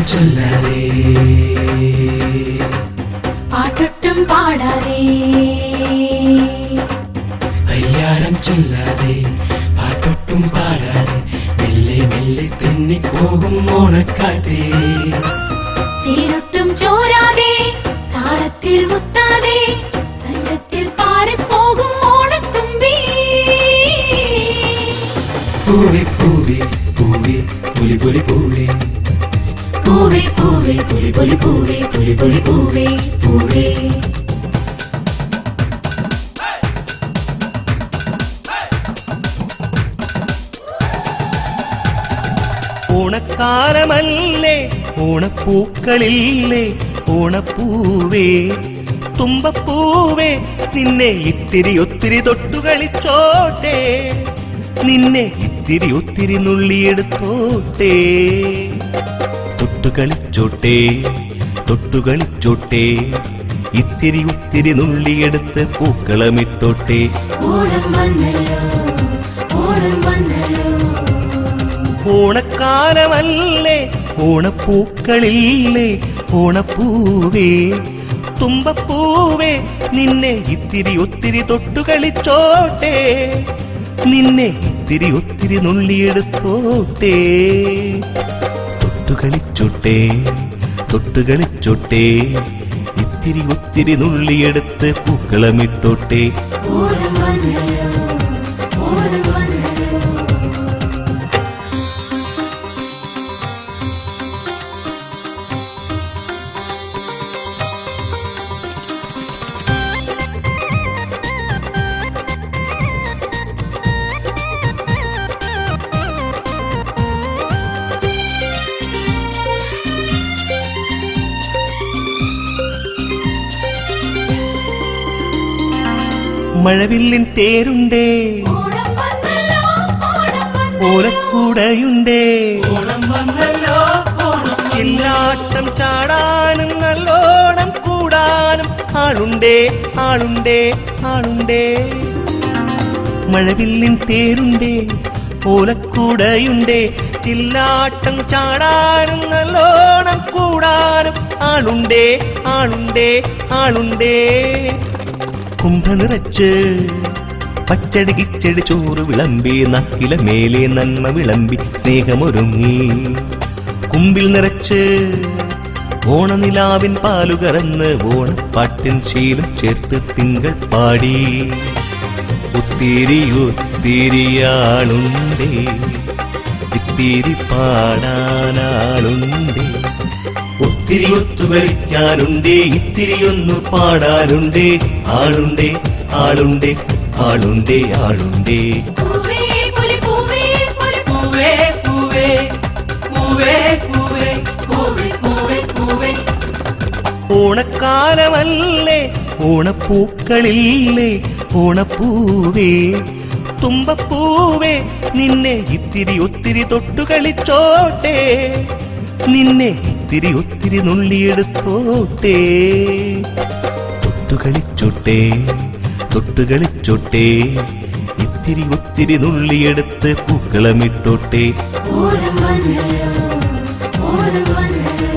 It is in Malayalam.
ചൊല്ലാതെ പാട്ടൊട്ടും പാടാതെ കയ്യാരം ചൊല്ലാതെ പാട്ടൊട്ടും പാടാതെ മെല്ലെ മെല്ലെ തെന്നിപ്പോകും ഓണക്കാറ്റേ തേനൊട്ടും ചോരാതെ താളത്തിൽ മുത്താതെ തഞ്ചത്തിൽ പാറിപ്പോകും ഓണത്തുമ്പി പൂവേ പൂവേ പൂവേ പുലി പുലി പൂവേ പൂവേ പൂവേ പുലി പുലി പൂവേ പുലി പുലി പൂവേ പൂവേ ഓണക്കാലമല്ലേ ഓണപ്പൂക്കളില്ലേ ഓണപ്പൂവേ തുമ്പപ്പൂവേ നിന്നെ ഇത്തിരി ഒത്തിരി തൊട്ടുകളിച്ചോട്ടെ നിന്നെ ഇത്തിരി ഒത്തിരി നുള്ളിയെടുത്തോട്ടെ തൊട്ടുകളിച്ചോട്ടെ തൊട്ടുകളിച്ചോട്ടെ ഇത്തിരി ഒത്തിരി നുള്ളിയെടുത്ത് പൂക്കളമിട്ടോട്ടെ ഓണം വന്നല്ലോ ഓണം വന്നല്ലോ ഓണക്കാലമല്ലേ ഓണപ്പൂക്കളില്ലേ ഓണപ്പൂവേ തുമ്പപ്പൂവേ നിന്നെ ഇത്തിരി ഒത്തിരി തൊട്ടുകളിച്ചോട്ടെ നിന്നെ ഇത്തിരി ഒത്തിരി നുള്ളിയെടുത്തോട്ടെ തൊട്ടുകളിച്ചോട്ടെ തൊട്ടുകളിച്ചോട്ടെ ഇത്തിരി ഒത്തിരി നുള്ളിയെടുത്ത് പൂക്കളമിട്ടോട്ടെ ഓണം വന്നല്ലോ ഓണം വന്നല്ലോ മഴവില്ലിൻ തേരുണ്ടേ ഓണം വന്നല്ലോ ഓണം വന്നല്ലോ ഓലക്കൂടയുണ്ടേ ഓണം വന്നല്ലോ ഓണം ചില്ലാട്ടം ചാടാനും നല്ലോണം കൂടാനും ആളുണ്ടേ ആളുണ്ടേ ആളുണ്ടേ മഴവില്ലിൻ തേരുണ്ടേ ഓലക്കൂടയുണ്ടേ ചില്ലാട്ടം ചാടാനും നല്ലോണം കൂടാനും ആളുണ്ടേ ആളുണ്ടേ ആളുണ്ടേ കുംഭ നിറച്ച് പച്ചടി കിച്ചടി ചോറ് വിളമ്പി നക്കില മേലെ നന്മ വിളമ്പി സ്നേഹമൊരുങ്ങി കുമ്പിൽ നിറച്ച് ഓണനിലാവിൻ പാലു കറന്ന് ഓണപ്പാട്ടിൻ ശീലം ചേർത്ത് തിങ്കൾ പാടി ഒത്തിരി ഒത്തിരിയാളുണ്ടേ ഇത്തിരി പാടാനാളുണ്ടേ ഒത്തിരി ഒത്തു കളിക്കാനുണ്ടേ ഇത്തിരി ഒന്ന് പാടാനുണ്ടേ ആളുണ്ടേ ആളുണ്ടേ ആളുണ്ടേ ആളുണ്ടേ പൂവേ പുലി പൂവേ പുലി പൂവേ പൂവേ പൂവേ പൂവേ പൂവേ പൂവേ പൂവേ ഓണക്കാലമല്ലേ ഓണപ്പൂക്കളില്ലേ ഓണപ്പൂവേ തുമ്പപ്പൂവേ നിന്നെ ഇത്തിരി ഒത്തിരി തൊട്ടുകളിച്ചോട്ടെ നിന്നെ ഇത്തിരി ഒത്തിരി നുള്ളിയെടുത്തോട്ടെ തൊട്ടുകളിച്ചോട്ടെ തൊട്ടുകളിച്ചോട്ടെ ഇത്തിരി ഒത്തിരി നുള്ളിയെടുത്ത് പൂക്കളമിട്ടോട്ടെ ഓണം വന്നല്ലോ ഓണം വന്നല്ലോ